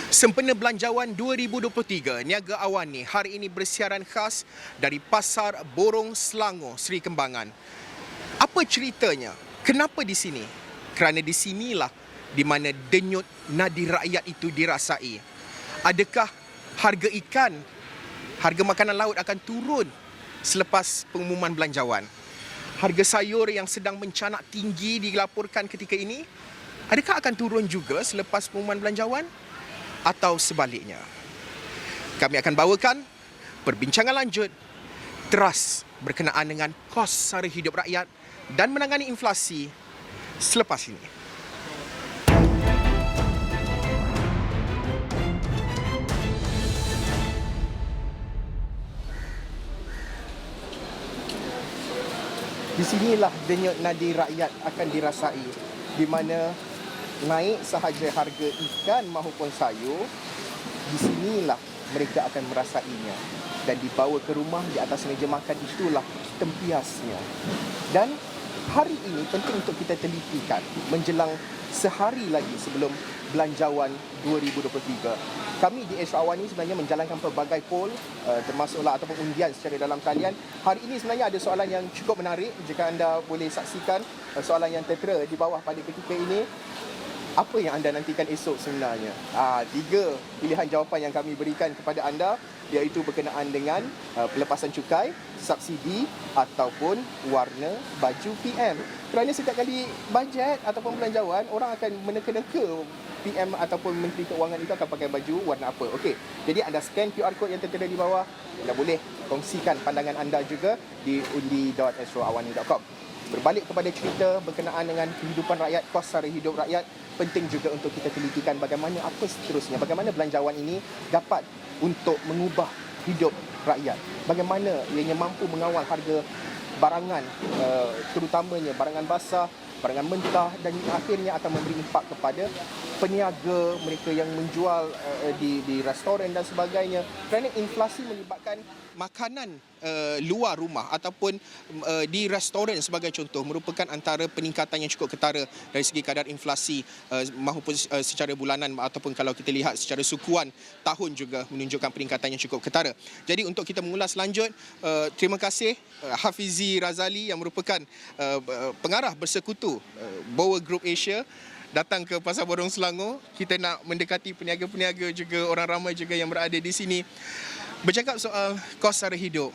Sempena Belanjawan 2023, Niaga Awani hari ini bersiaran khas dari Pasar Borong Selangor, Seri Kembangan. Apa ceritanya? Kenapa di sini? Kerana di sinilah di mana denyut nadi rakyat itu dirasai. Adakah harga ikan, harga makanan laut akan turun selepas pengumuman belanjawan? Harga sayur yang sedang mencanak tinggi dilaporkan ketika ini, adakah akan turun juga selepas pengumuman belanjawan? Atau sebaliknya? Kami akan bawakan perbincangan lanjut teras berkenaan dengan kos sara hidup rakyat dan menangani inflasi selepas ini. Di sinilah denyut nadi rakyat akan dirasai, di mana naik sahaja harga ikan maupun sayur, di sinilah mereka akan merasainya dan dibawa ke rumah di atas meja makan, itulah tempiasnya. Dan hari ini penting untuk kita telitikan menjelang sehari lagi sebelum Belanjawan 2023. Kami di Astro Awani sebenarnya menjalankan pelbagai poll, termasuklah ataupun undian secara dalam talian. Hari ini sebenarnya ada soalan yang cukup menarik. Jika anda boleh saksikan soalan yang tertera di bawah pada ketika ini. Apa yang anda nantikan esok sebenarnya? 3 pilihan jawapan yang kami berikan kepada anda, iaitu berkenaan dengan pelepasan cukai, subsidi ataupun warna baju PM. Kerana setiap kali bajet ataupun belanjawan, orang akan meneka-neka PM ataupun Menteri Keuangan itu akan pakai baju warna apa. Okey, jadi anda scan QR code yang tertera di bawah. Anda boleh kongsikan pandangan anda juga di undi.astroawani.com. Berbalik kepada cerita berkenaan dengan kehidupan rakyat, kos sara hidup rakyat, penting juga untuk kita telitikan bagaimana apa seterusnya, bagaimana belanjawan ini dapat untuk mengubah hidup rakyat, bagaimana ianya mampu mengawal harga barangan, terutamanya barangan basah, barangan mentah, dan akhirnya akan memberi impak kepada peniaga, mereka yang menjual di restoran dan sebagainya. Kerana inflasi melibatkan makanan luar rumah ataupun di restoran sebagai contoh, merupakan antara peningkatan yang cukup ketara dari segi kadar inflasi maupun secara bulanan, ataupun kalau kita lihat secara sukuan tahun juga menunjukkan peningkatan yang cukup ketara. Jadi untuk kita mengulas lanjut, terima kasih Hafizi Razali yang merupakan pengarah bersekutu Bower Group Asia datang ke Pasar Borong Selangor. Kita nak mendekati peniaga-peniaga juga, orang ramai juga yang berada di sini. Bercakap soal kos sara hidup,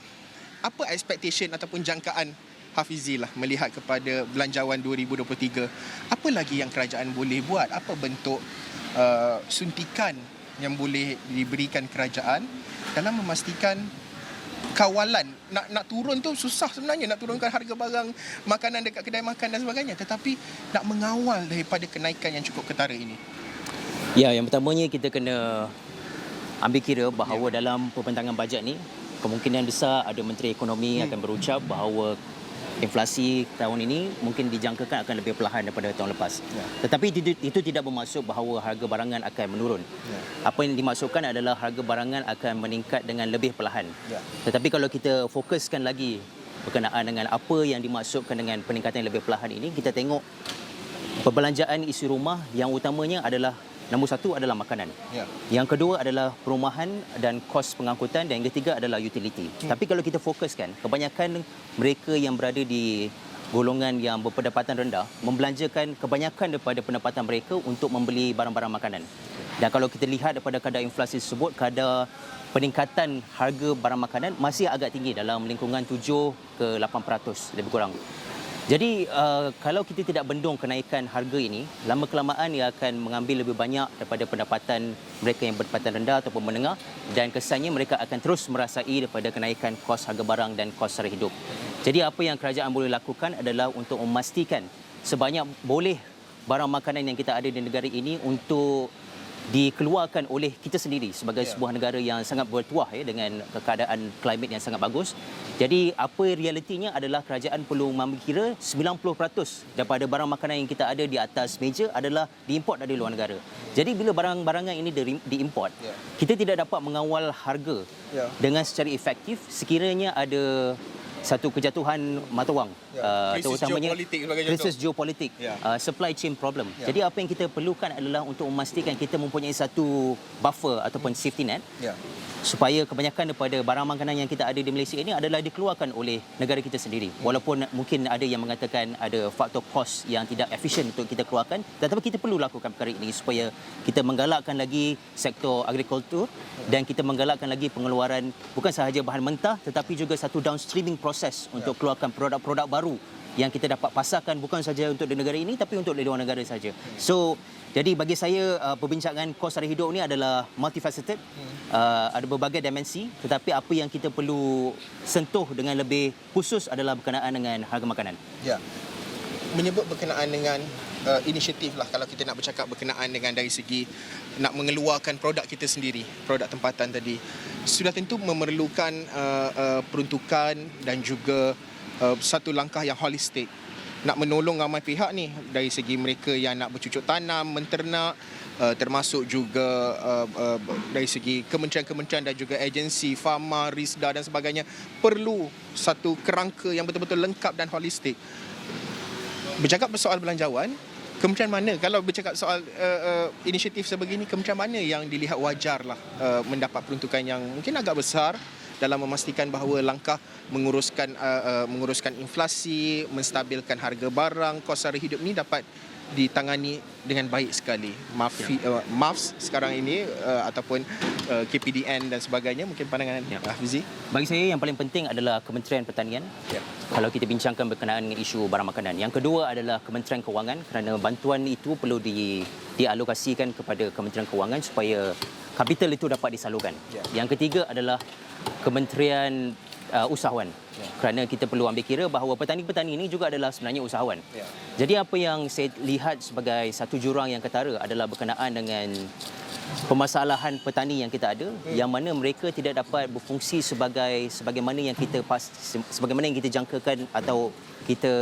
apa expectation ataupun jangkaan Hafizi lah melihat kepada Belanjawan 2023? Apa lagi yang kerajaan boleh buat? Apa bentuk suntikan yang boleh diberikan kerajaan dalam memastikan kawalan? Nak turun tu susah sebenarnya, nak turunkan harga barang makanan dekat kedai makan dan sebagainya, tetapi nak mengawal daripada kenaikan yang cukup ketara ini. Ya, yang pertamanya kita kena ambil kira bahawa dalam pembentangan bajet ni kemungkinan besar ada Menteri Ekonomi akan berucap bahawa inflasi tahun ini mungkin dijangkakan akan lebih perlahan daripada tahun lepas. Tetapi itu tidak bermaksud bahawa harga barangan akan menurun. Apa yang dimaksudkan adalah harga barangan akan meningkat dengan lebih perlahan. Tetapi kalau kita fokuskan lagi berkenaan dengan apa yang dimaksudkan dengan peningkatan yang lebih perlahan ini, kita tengok perbelanjaan isi rumah yang utamanya adalah, nombor satu adalah makanan. Yang kedua adalah perumahan dan kos pengangkutan, dan yang ketiga adalah utility. Tapi kalau kita fokuskan, kebanyakan mereka yang berada di golongan yang berpendapatan rendah membelanjakan kebanyakan daripada pendapatan mereka untuk membeli barang-barang makanan. Dan kalau kita lihat daripada kadar inflasi tersebut, kadar peningkatan harga barang makanan masih agak tinggi, dalam lingkungan 7 ke 8% lebih kurang. Jadi kalau kita tidak bendung kenaikan harga ini, lama-kelamaan ia akan mengambil lebih banyak daripada pendapatan mereka yang berpendapatan rendah ataupun menengah, dan kesannya mereka akan terus merasai daripada kenaikan kos harga barang dan kos sara hidup. Jadi apa yang kerajaan boleh lakukan adalah untuk memastikan sebanyak boleh barang makanan yang kita ada di negara ini untuk dikeluarkan oleh kita sendiri sebagai sebuah negara yang sangat bertuah dengan keadaan klimat yang sangat bagus. Jadi apa realitinya adalah kerajaan perlu mengambil kira 90% daripada barang makanan yang kita ada di atas meja adalah diimport dari luar negara. Jadi bila barang-barangan ini diimport, kita tidak dapat mengawal harga dengan secara efektif sekiranya ada satu kejatuhan mata wang, Krisis geopolitik sebagai contoh. krisis geopolitik, Ya. supply chain problem. Ya. Jadi apa yang kita perlukan adalah untuk memastikan kita mempunyai satu buffer ataupun safety net Ya. supaya kebanyakan daripada barang makanan yang kita ada di Malaysia ini adalah dikeluarkan oleh negara kita sendiri. Walaupun mungkin ada yang mengatakan ada faktor kos yang tidak efisien untuk kita keluarkan, tetapi kita perlu lakukan perkara ini supaya kita menggalakkan lagi sektor agrikultur dan kita menggalakkan lagi pengeluaran bukan sahaja bahan mentah tetapi juga satu downstreaming proses untuk keluarkan produk-produk baru yang kita dapat pasarkan bukan saja untuk di negara ini tapi untuk di luar negara saja. So jadi bagi saya perbincangan kos sara hidup ni adalah multifaceted. Ada berbagai dimensi tetapi apa yang kita perlu sentuh dengan lebih khusus adalah berkenaan dengan harga makanan. Ya. Menyebut berkenaan dengan inisiatif lah kalau kita nak bercakap berkenaan dengan dari segi nak mengeluarkan produk kita sendiri, produk tempatan tadi. Sudah tentu memerlukan peruntukan dan juga satu langkah yang holistik. Nak menolong ramai pihak ni dari segi mereka yang nak bercucuk tanam, menternak, termasuk juga dari segi kementerian-kementerian dan juga agensi, Fama, Risda dan sebagainya perlu satu kerangka yang betul-betul lengkap dan holistik. Bercakap soal belanjawan, kementerian mana kalau bercakap soal inisiatif sebegini, kementerian mana yang dilihat wajarlah mendapat peruntukan yang mungkin agak besar dalam memastikan bahawa langkah menguruskan inflasi, menstabilkan harga barang, kos sara hidup ni dapat ditangani dengan baik sekali. MAFS sekarang ini ataupun KPDN dan sebagainya, mungkin pandangan Hafizi. Bagi saya yang paling penting adalah Kementerian Pertanian. Kalau kita bincangkan berkenaan dengan isu barang makanan. Yang kedua adalah Kementerian Kewangan kerana bantuan itu perlu dialokasikan kepada Kementerian Kewangan supaya kapital itu dapat disalurkan. Yang ketiga adalah Kementerian Usahawan. Kerana kita perlu ambil kira bahawa petani-petani ini juga adalah sebenarnya usahawan. Jadi apa yang saya lihat sebagai satu jurang yang ketara adalah berkenaan dengan permasalahan petani yang kita ada yang mana mereka tidak dapat berfungsi sebagaimana yang kita jangkakan atau kita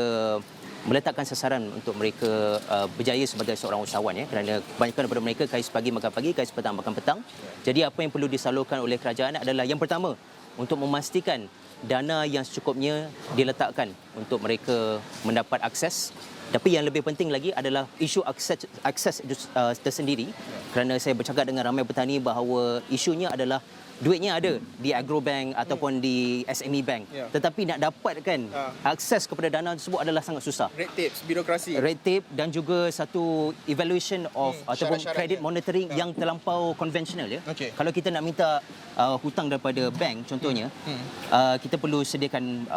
meletakkan sasaran untuk mereka berjaya sebagai seorang usahawan kerana kebanyakan daripada mereka kais pagi makan pagi, kais petang makan petang. Jadi apa yang perlu disalurkan oleh kerajaan adalah yang pertama untuk memastikan dana yang secukupnya diletakkan untuk mereka mendapat akses. Tapi yang lebih penting lagi adalah isu akses itu tersendiri kerana saya bercakap dengan ramai petani bahawa isunya adalah duitnya ada di Agrobank ataupun di SME Bank tetapi nak dapatkan akses kepada dana tersebut adalah sangat susah. Red tape, birokrasi. Red tape dan juga satu evaluation of ataupun credit monitoring yang terlampau konvensional Kalau kita nak minta hutang daripada bank contohnya kita perlu sediakan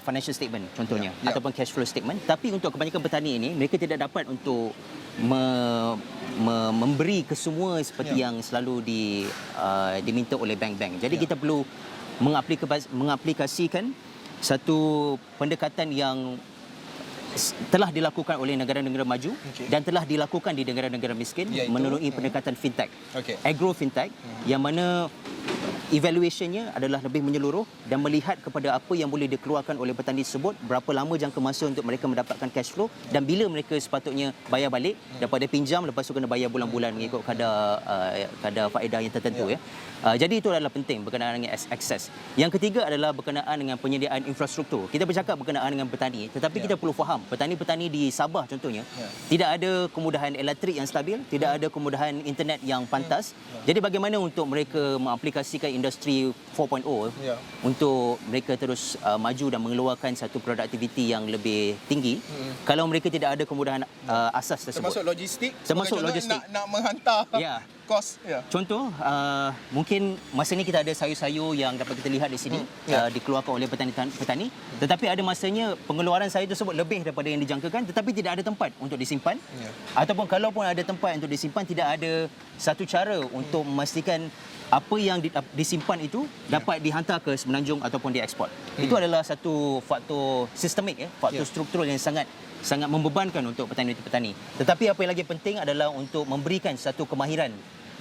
financial statement contohnya ataupun cash flow statement, tapi untuk kebanyakan petani ini mereka tidak dapat untuk memberi kesemua seperti yang selalu diminta oleh bank-bank. Jadi kita perlu mengaplikasikan satu pendekatan yang telah dilakukan oleh negara-negara maju dan telah dilakukan di negara-negara miskin melalui pendekatan fintech, agro fintech yang mana evaluationnya adalah lebih menyeluruh dan melihat kepada apa yang boleh dikeluarkan oleh petani tersebut, berapa lama jangka masa untuk mereka mendapatkan cash flow dan bila mereka sepatutnya bayar balik daripada pinjam, lepas tu kena bayar bulan-bulan mengikut kadar faedah yang tertentu Jadi itu adalah penting berkenaan dengan akses. Yang ketiga adalah berkenaan dengan penyediaan infrastruktur. Kita bercakap berkenaan dengan petani tetapi kita perlu faham petani-petani di Sabah contohnya tidak ada kemudahan elektrik yang stabil, tidak ada kemudahan internet yang pantas. Jadi bagaimana untuk mereka mengaplikasikan industri 4.0 untuk mereka terus maju dan mengeluarkan satu produktiviti yang lebih tinggi kalau mereka tidak ada kemudahan asas tersebut. Termasuk logistik. Nak menghantar kos. Contoh mungkin masa ni kita ada sayur-sayur yang dapat kita lihat di sini dikeluarkan oleh petani tetapi ada masanya pengeluaran sayur tersebut lebih daripada yang dijangkakan tetapi tidak ada tempat untuk disimpan ataupun kalaupun ada tempat untuk disimpan tidak ada satu cara untuk memastikan apa yang disimpan itu dapat dihantar ke semenanjung ataupun dieksport. Itu adalah satu faktor sistemik faktor struktural yang sangat membebankan untuk petani-petani. Tetapi apa yang lagi penting adalah untuk memberikan satu kemahiran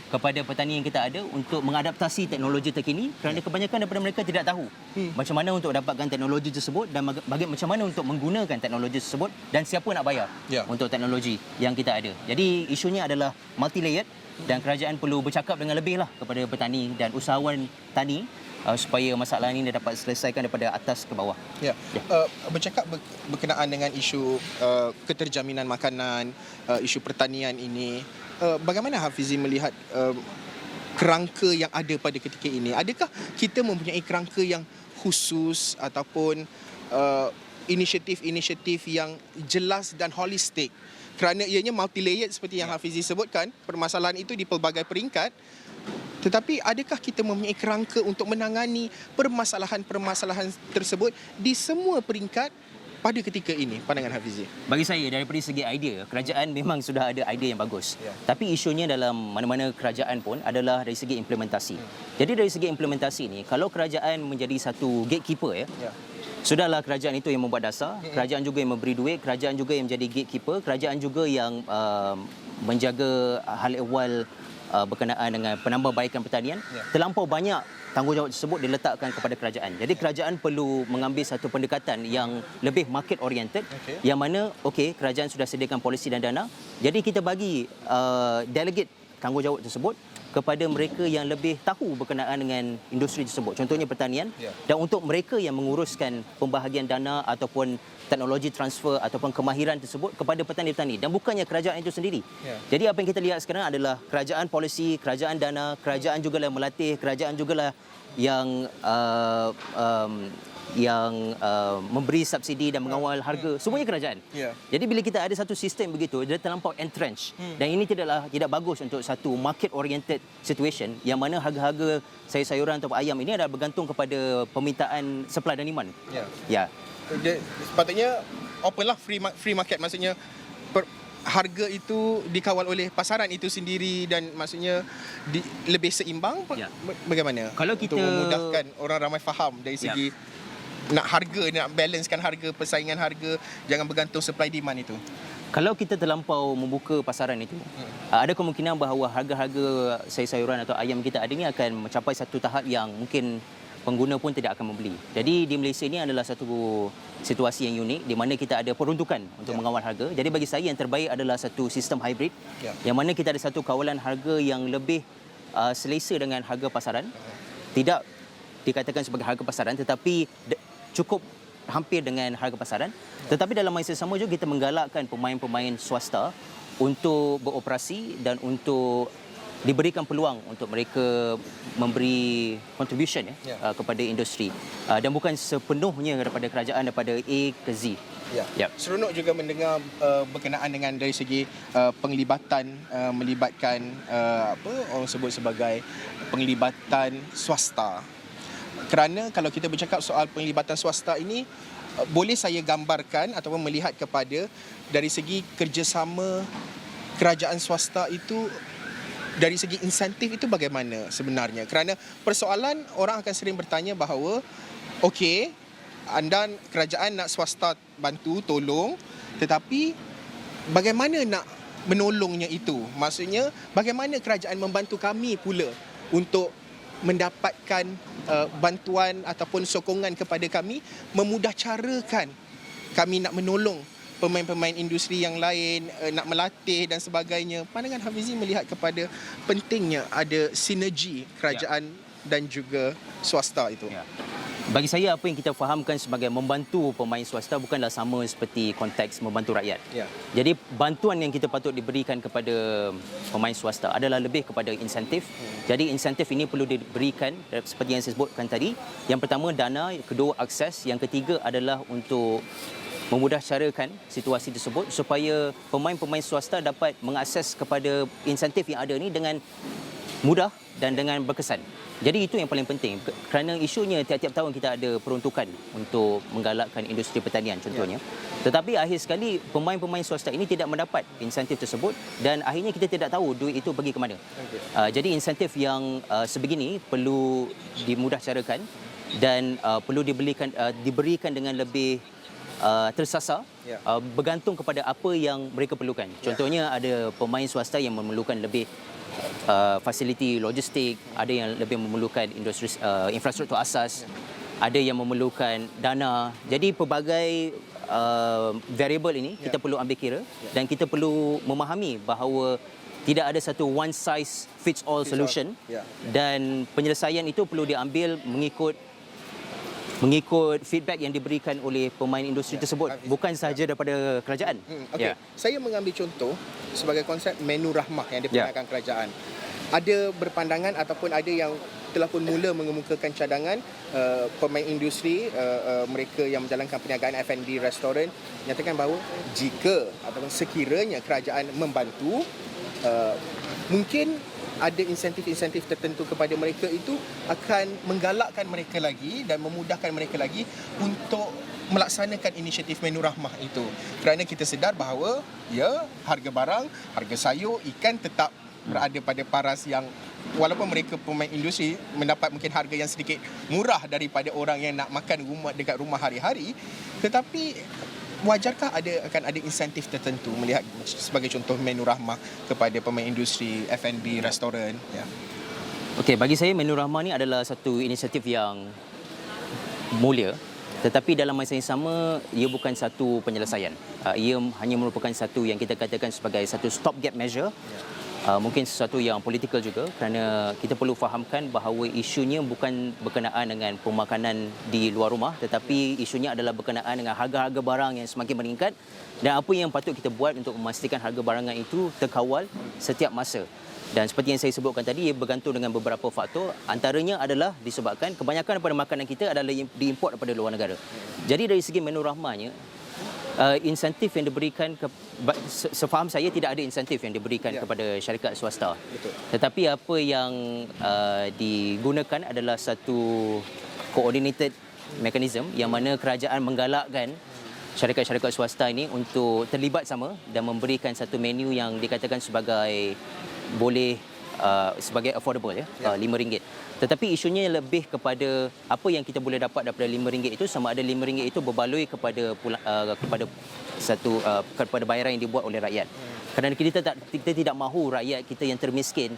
kepada petani yang kita ada untuk mengadaptasi teknologi terkini kerana kebanyakan daripada mereka tidak tahu macam mana untuk dapatkan teknologi tersebut dan macam mana untuk menggunakan teknologi tersebut dan siapa nak bayar untuk teknologi yang kita ada. Jadi isunya adalah multi-layered dan kerajaan perlu bercakap dengan lebih kepada petani dan usahawan tani supaya masalah ini dapat selesaikan daripada atas ke bawah. Ya. Bercakap berkenaan dengan isu keterjaminan makanan, isu pertanian ini, bagaimana Hafizi melihat kerangka yang ada pada ketika ini? Adakah kita mempunyai kerangka yang khusus ataupun inisiatif-inisiatif yang jelas dan holistik? Kerana ianya multi-layered seperti yang Hafizi sebutkan, permasalahan itu di pelbagai peringkat. Tetapi adakah kita mempunyai kerangka untuk menangani permasalahan-permasalahan tersebut di semua peringkat pada ketika ini, pandangan Hafizi? Bagi saya, daripada segi idea, kerajaan memang sudah ada idea yang bagus. Ya. Tapi isunya dalam mana-mana kerajaan pun adalah dari segi implementasi. Jadi dari segi implementasi ni, kalau kerajaan menjadi satu gatekeeper, sudahlah kerajaan itu yang membuat dasar, kerajaan juga yang memberi duit, kerajaan juga yang menjadi gatekeeper, kerajaan juga yang menjaga hal ehwal berkenaan dengan penambahbaikan pertanian. Terlampau banyak tanggungjawab tersebut diletakkan kepada kerajaan. Jadi kerajaan perlu mengambil satu pendekatan yang lebih market oriented, yang mana kerajaan sudah sediakan polisi dan dana. Jadi kita bagi delegate tanggungjawab tersebut kepada mereka yang lebih tahu berkenaan dengan industri tersebut, contohnya pertanian, dan untuk mereka yang menguruskan pembahagian dana ataupun teknologi transfer ataupun kemahiran tersebut kepada petani-petani, dan bukannya kerajaan itu sendiri. Jadi apa yang kita lihat sekarang adalah kerajaan polisi, kerajaan dana, kerajaan jugalah yang melatih, kerajaan jugalah yang memberi subsidi dan mengawal harga, semuanya kerajaan. Jadi bila kita ada satu sistem begitu, dia terlampau entrenched, dan ini tidak bagus untuk satu market oriented situation yang mana harga-harga sayur-sayuran atau ayam ini adalah bergantung kepada permintaan supply dan demand. Sepatutnya open lah, free market, maksudnya harga itu dikawal oleh pasaran itu sendiri, dan maksudnya lebih seimbang. Bagaimana kalau kita untuk memudahkan orang ramai faham dari segi nak balancekan harga, persaingan harga, jangan bergantung supply demand itu? Kalau kita terlampau membuka pasaran itu, ada kemungkinan bahawa harga-harga sayur-sayuran atau ayam kita ada ni akan mencapai satu tahap yang mungkin pengguna pun tidak akan membeli. Jadi di Malaysia ini adalah satu situasi yang unik di mana kita ada peruntukan untuk mengawal harga. Jadi bagi saya yang terbaik adalah satu sistem hybrid, yang mana kita ada satu kawalan harga yang lebih selesa dengan harga pasaran. Tidak dikatakan sebagai harga pasaran, tetapi cukup hampir dengan harga pasaran. Tetapi dalam masa sama juga kita menggalakkan pemain-pemain swasta untuk beroperasi dan untuk diberikan peluang untuk mereka memberi contribution kepada industri, dan bukan sepenuhnya daripada kerajaan, daripada A ke Z. Seronok juga mendengar berkenaan dengan dari segi penglibatan, melibatkan orang sebut sebagai penglibatan swasta. Kerana kalau kita bercakap soal penglibatan swasta ini, boleh saya gambarkan ataupun melihat kepada dari segi kerjasama kerajaan swasta itu, dari segi insentif itu bagaimana sebenarnya. Kerana persoalan, orang akan sering bertanya bahawa anda kerajaan nak swasta bantu, tolong, tetapi bagaimana nak menolongnya itu? Maksudnya bagaimana kerajaan membantu kami pula untuk mendapatkan bantuan ataupun sokongan kepada kami, memudah carakan kami nak menolong pemain-pemain industri yang lain, nak melatih dan sebagainya. Pandangan Hafizi melihat kepada pentingnya ada sinergi kerajaan dan juga swasta itu. Bagi saya, apa yang kita fahamkan sebagai membantu pemain swasta bukanlah sama seperti konteks membantu rakyat. Jadi bantuan yang kita patut diberikan kepada pemain swasta adalah lebih kepada insentif. Jadi insentif ini perlu diberikan seperti yang saya sebutkan tadi. Yang pertama dana, kedua akses, yang ketiga adalah untuk memudahcarakan situasi tersebut supaya pemain-pemain swasta dapat mengakses kepada insentif yang ada ni dengan mudah dan dengan berkesan. Jadi itu yang paling penting, kerana isunya tiap-tiap tahun kita ada peruntukan untuk menggalakkan industri pertanian contohnya. Tetapi akhir sekali pemain-pemain swasta ini tidak mendapat insentif tersebut, dan akhirnya kita tidak tahu duit itu pergi ke mana. Jadi insentif yang sebegini perlu dimudahcarakan dan perlu diberikan dengan lebih tersasar, bergantung kepada apa yang mereka perlukan. Contohnya ada pemain swasta yang memerlukan lebih fasiliti logistik, ada yang lebih memerlukan industri infrastruktur asas, ada yang memerlukan dana. Jadi pelbagai variable ini kita perlu ambil kira, dan kita perlu memahami bahawa tidak ada satu one size fits all solution. Ya. Dan penyelesaian itu perlu diambil mengikut feedback yang diberikan oleh pemain industri tersebut, bukan sahaja daripada kerajaan. Okey. Saya mengambil contoh sebagai konsep menu rahmah yang diperkenalkan kerajaan. Ada berpandangan ataupun ada yang telah pun mula mengemukakan cadangan pemain industri mereka yang menjalankan perniagaan F&B restoran nyatakan bahawa jika ataupun sekiranya kerajaan membantu mungkin ada insentif-insentif tertentu kepada mereka itu akan menggalakkan mereka lagi dan memudahkan mereka lagi untuk melaksanakan inisiatif menu rahmah itu. Kerana kita sedar bahawa harga barang, harga sayur, ikan tetap berada pada paras yang walaupun mereka pemain industri mendapat mungkin harga yang sedikit murah daripada orang yang nak makan dekat rumah hari-hari, tetapi wajarkah akan ada insentif tertentu melihat sebagai contoh menu rahmah kepada pemain industri F&B restoran? Okey, bagi saya menu rahmah ni adalah satu inisiatif yang mulia, tetapi dalam masa yang sama ia bukan satu penyelesaian. Ia hanya merupakan satu yang kita katakan sebagai satu stopgap measure. Mungkin sesuatu yang politikal juga, kerana kita perlu fahamkan bahawa isunya bukan berkenaan dengan pemakanan di luar rumah, tetapi isunya adalah berkenaan dengan harga-harga barang yang semakin meningkat dan apa yang patut kita buat untuk memastikan harga barangan itu terkawal setiap masa. Dan seperti yang saya sebutkan tadi, ia bergantung dengan beberapa faktor. Antaranya adalah disebabkan kebanyakan daripada makanan kita adalah diimport daripada luar negara. Jadi dari segi menu rahmahnya, insentif yang diberikan sefaham saya tidak ada insentif yang diberikan kepada syarikat swasta. Betul. Tetapi apa yang digunakan adalah satu coordinated mechanism yang mana kerajaan menggalakkan syarikat-syarikat swasta ini untuk terlibat sama dan memberikan satu menu yang dikatakan sebagai boleh sebagai affordable RM5. Tetapi isunya lebih kepada apa yang kita boleh dapat daripada RM5 itu, sama ada RM5 itu berbaloi kepada kepada bayaran yang dibuat oleh rakyat. Kerana kita tidak mahu rakyat kita yang termiskin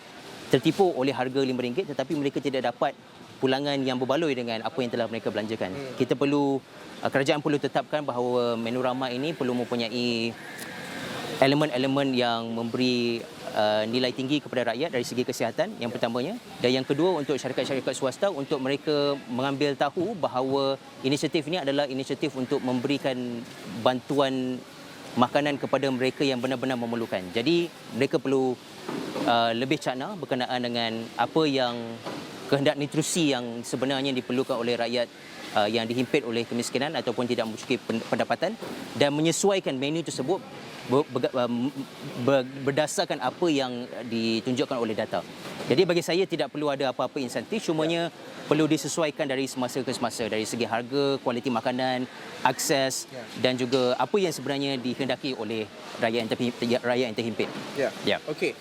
tertipu oleh harga RM5 tetapi mereka tidak dapat pulangan yang berbaloi dengan apa yang telah mereka belanjakan. Kerajaan perlu tetapkan bahawa menu rahmah ini perlu mempunyai elemen-elemen yang memberi nilai tinggi kepada rakyat dari segi kesihatan yang pertamanya, dan yang kedua untuk syarikat-syarikat swasta untuk mereka mengambil tahu bahawa inisiatif ini adalah inisiatif untuk memberikan bantuan makanan kepada mereka yang benar-benar memerlukan. Jadi mereka perlu lebih cakna berkenaan dengan apa yang kehendak nutrisi yang sebenarnya diperlukan oleh rakyat yang dihimpit oleh kemiskinan ataupun tidak mencukupi pendapatan, dan menyesuaikan menu tersebut berdasarkan apa yang ditunjukkan oleh data. Jadi bagi saya tidak perlu ada apa-apa insentif, cumanya perlu disesuaikan dari semasa ke semasa dari segi harga, kualiti makanan, akses dan juga apa yang sebenarnya dikehendaki oleh rakyat yang terhimpit. Ya. Okey.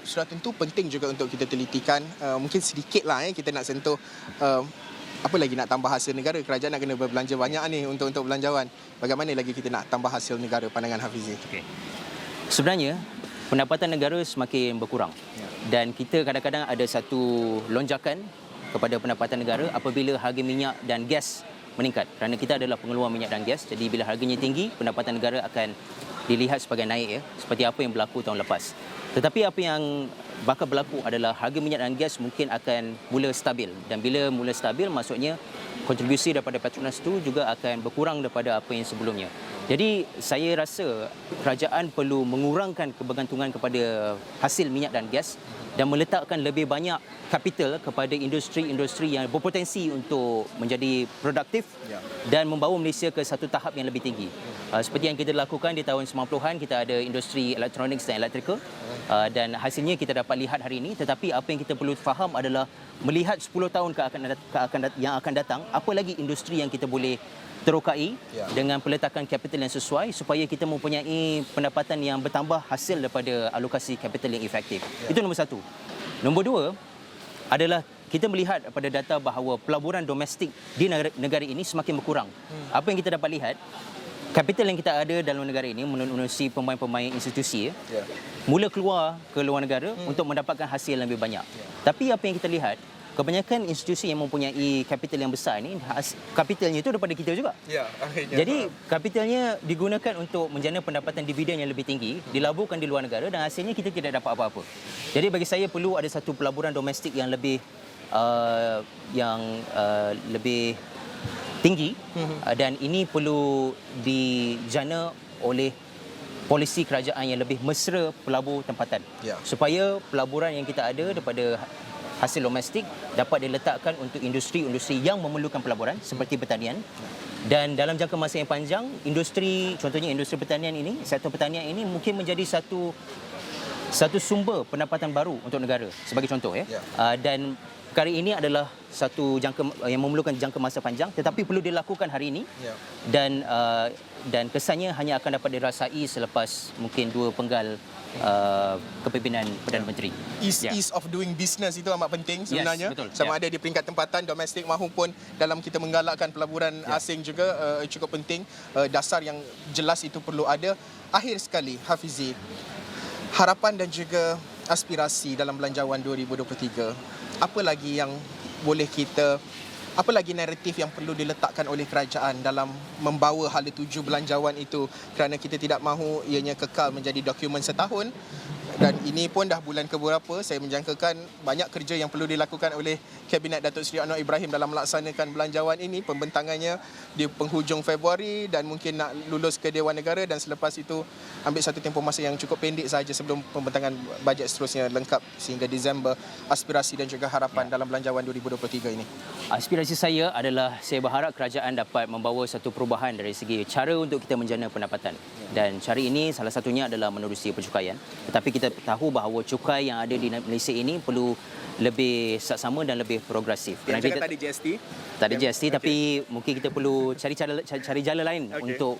Sudah tentu penting juga untuk kita telitikan, mungkin sedikitlah kita nak sentuh apa lagi nak tambah hasil negara. Kerajaan nak kena berbelanja banyak ni untuk belanjawan. Bagaimana lagi kita nak tambah hasil negara, pandangan Hafizi? Okay. Sebenarnya pendapatan negara semakin berkurang dan kita kadang-kadang ada satu lonjakan kepada pendapatan negara apabila harga minyak dan gas meningkat, kerana kita adalah pengeluar minyak dan gas. Jadi bila harganya tinggi, pendapatan negara akan dilihat sebagai naik, seperti apa yang berlaku tahun lepas. Tetapi apa yang bakal berlaku adalah harga minyak dan gas mungkin akan mula stabil, dan bila mula stabil maksudnya kontribusi daripada Petronas itu juga akan berkurang daripada apa yang sebelumnya. Jadi saya rasa kerajaan perlu mengurangkan kebergantungan kepada hasil minyak dan gas dan meletakkan lebih banyak kapital kepada industri-industri yang berpotensi untuk menjadi produktif dan membawa Malaysia ke satu tahap yang lebih tinggi. Seperti yang kita lakukan di tahun 90-an, kita ada industri elektronik dan elektrikal, dan hasilnya kita dapat lihat hari ini. Tetapi apa yang kita perlu faham adalah melihat 10 tahun yang akan datang, apa lagi industri yang kita boleh terokai dengan peletakan kapital yang sesuai supaya kita mempunyai pendapatan yang bertambah hasil daripada alokasi kapital yang efektif. Itu nombor satu. Nombor dua adalah kita melihat pada data bahawa pelaburan domestik di negara ini semakin berkurang. Apa yang kita dapat lihat, kapital yang kita ada dalam negara ini menerusi pemain-pemain institusi mula keluar ke luar negara untuk mendapatkan hasil yang lebih banyak. Tapi apa yang kita lihat, kebanyakan institusi yang mempunyai kapital yang besar ni, kapitalnya itu daripada kita juga. Ya, akhirnya. Jadi kapitalnya digunakan untuk menjana pendapatan dividen yang lebih tinggi, dilaburkan di luar negara dan hasilnya kita tidak dapat apa-apa. Jadi bagi saya perlu ada satu pelaburan domestik yang lebih lebih tinggi dan ini perlu dijana oleh polisi kerajaan yang lebih mesra pelabur tempatan. Ya. Supaya pelaburan yang kita ada daripada hasil domestik dapat diletakkan untuk industri-industri yang memerlukan pelaburan seperti pertanian. Dan dalam jangka masa yang panjang, contohnya industri pertanian ini, sektor pertanian ini mungkin menjadi satu sumber pendapatan baru untuk negara sebagai contoh ya. Dan perkara ini adalah satu jangka yang memerlukan jangka masa panjang tetapi perlu dilakukan hari ini. Dan kesannya hanya akan dapat dirasai selepas mungkin 2 penggal kepimpinan Perdana Menteri. Ease of doing business itu amat penting sebenarnya. Yes, betul. Sama ada di peringkat tempatan domestik maupun dalam kita menggalakkan pelaburan asing juga cukup penting. Dasar yang jelas itu perlu ada. Akhir sekali, Hafizi, harapan dan juga aspirasi dalam Belanjawan 2023. Apa lagi yang boleh apa lagi naratif yang perlu diletakkan oleh kerajaan dalam membawa hala tuju belanjawan itu, kerana kita tidak mahu ianya kekal menjadi dokumen setahun dan ini pun dah bulan keberapa. Saya menjangkakan banyak kerja yang perlu dilakukan oleh Kabinet Datuk Seri Anwar Ibrahim dalam melaksanakan belanjawan ini. Pembentangannya di penghujung Februari dan mungkin nak lulus ke Dewan Negara dan selepas itu ambil satu tempoh masa yang cukup pendek sahaja sebelum pembentangan bajet seterusnya lengkap sehingga Disember. Aspirasi dan juga harapan dalam belanjawan 2023 ini. Aspirasi saya adalah saya berharap kerajaan dapat membawa satu perubahan dari segi cara untuk kita menjana pendapatan. Dan cara ini salah satunya adalah menerusi pencukaian. Tetapi kita tahu bahawa cukai yang ada di Malaysia ini perlu lebih saksama dan lebih progresif. Yang cakap tadi GST? Tak ada GST, tapi mungkin kita perlu cari jalan lain untuk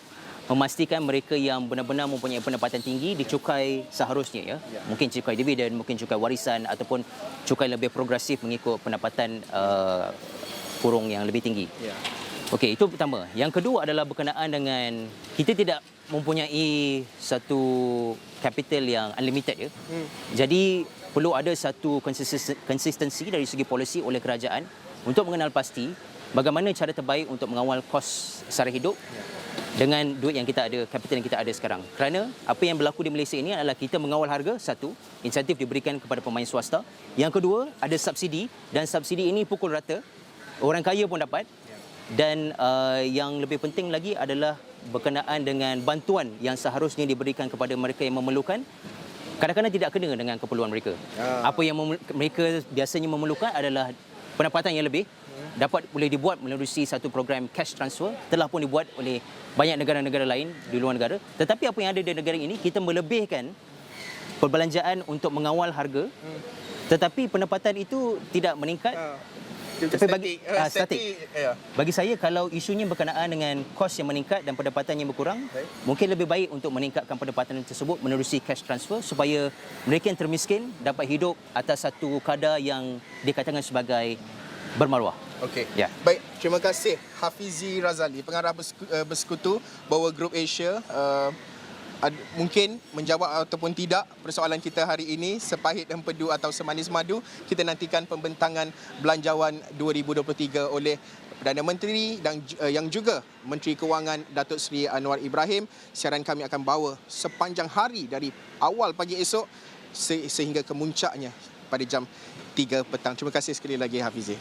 memastikan mereka yang benar-benar mempunyai pendapatan tinggi dicukai seharusnya ya. Mungkin cukai dividen, mungkin cukai warisan ataupun cukai lebih progresif mengikut pendapatan kurung yang lebih tinggi. Okey, itu pertama. Yang kedua adalah berkenaan dengan kita tidak mempunyai satu capital yang unlimited ya. Jadi perlu ada satu konsistensi dari segi polisi oleh kerajaan untuk mengenal pasti bagaimana cara terbaik untuk mengawal kos sara hidup dengan duit yang kita ada, capital yang kita ada sekarang. Kerana apa yang berlaku di Malaysia ini adalah kita mengawal harga, satu, insentif diberikan kepada pemain swasta. Yang kedua, ada subsidi dan subsidi ini pukul rata. Orang kaya pun dapat. Dan yang lebih penting lagi adalah berkenaan dengan bantuan yang seharusnya diberikan kepada mereka yang memerlukan. Kadang-kadang tidak kena dengan keperluan mereka. Apa yang mereka biasanya memerlukan adalah pendapatan yang lebih. Boleh dibuat melalui satu program cash transfer, telah pun dibuat oleh banyak negara-negara lain di luar negara. Tetapi apa yang ada di negara ini, kita melebihkan perbelanjaan untuk mengawal harga, tetapi pendapatan itu tidak meningkat. Tapi bagi saya, kalau isunya berkenaan dengan kos yang meningkat dan pendapatan yang berkurang, mungkin lebih baik untuk meningkatkan pendapatan tersebut menerusi cash transfer supaya mereka yang termiskin dapat hidup atas satu kadar yang dikatakan sebagai bermaruah. Okey. Baik, terima kasih Hafizi Razali, pengarah bersekutu bahawa Group Asia. Mungkin menjawab ataupun tidak persoalan kita hari ini, sepahit empedu atau semanis madu, kita nantikan pembentangan Belanjawan 2023 oleh Perdana Menteri dan yang juga Menteri Kewangan Datuk Seri Anwar Ibrahim. Siaran kami akan bawa sepanjang hari dari awal pagi esok sehingga kemuncaknya pada jam 3 petang. Terima kasih sekali lagi Hafizi.